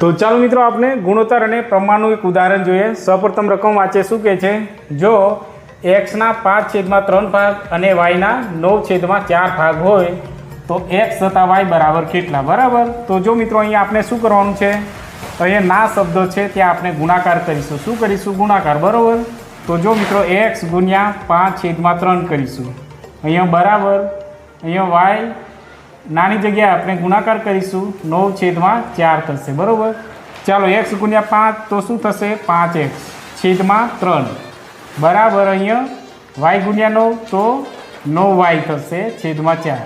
તો ચાલો મિત્રો આપણે ગુણોત્તર અને પ્રમાણનું એક ઉદાહરણ જોઈએ। સૌપ્રથમ રકમ વાંચે શું કહે છે, જો x ના 5/3 ભાગ અને y ના 9/4 ભાગ હોય તો x તથા y બરાબર કેટલા? બરાબર। તો જો મિત્રો અહીંયા આપણે શું કરવાનું છે, તો અહીંયા ના શબ્દો છે ત્યાં આપણે ગુણાકાર કરીશું। શું કરીશું? ગુણાકાર। બરાબર। તો જો મિત્રો x ગુણ્યા 5/3 કરીશું, અહીંયા બરાબર, અહીંયા y નાની જગ્યાએ આપણે ગુણાકાર કરીશું, 9/4 થશે। બરાબર। ચાલો x ગુણ્યા 5 તો શું થશે? 5x/3 બરાબર, અહીંયા y ગુણ્યા 9 તો 9y થશે /4।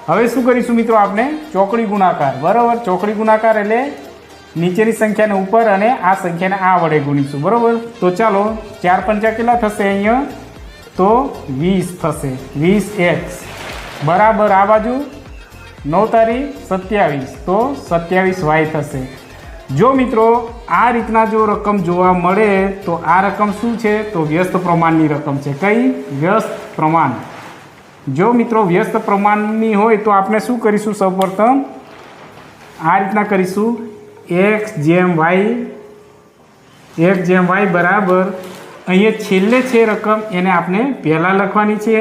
હવે શું કરીશું મિત્રો? આપણે ચોકડી ગુણાકાર। બરાબર। ચોકડી ગુણાકાર એટલે નીચેની સંખ્યાને ઉપર અને આ સંખ્યાને આ વડે ગુણીશું। બરાબર। તો ચાલો 4 × 5 કેટલા થશે? અહીંયા તો 20 થશે, 20x બરાબર, આ બાજુ 9 તારીખ 27 તો 27y થશે। જો મિત્રો આ રીતના જો રકમ જોવા મળે તો આ રકમ શું છે? તો વ્યસ્ત પ્રમાણની રકમ છે। કઈ? વ્યસ્ત પ્રમાણ। જો મિત્રો વ્યસ્ત પ્રમાણની હોય તો આપણે શું કરીશું? સૌપ્રથમ આ રીતના કરીશું, x/y બરાબર, અહીંયા છેલ્લે છે રકમ એને આપણે પહેલાં લખવાની છે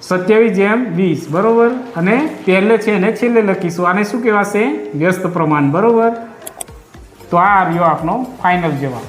27/20 બરાબર, અને પહેલે છે એને છેલ્લે લખીશું। આને શું કહેવાશે? વ્યસ્ત પ્રમાણ। બરાબર। તો આ રહ્યો આપણો ફાઇનલ જવાબ।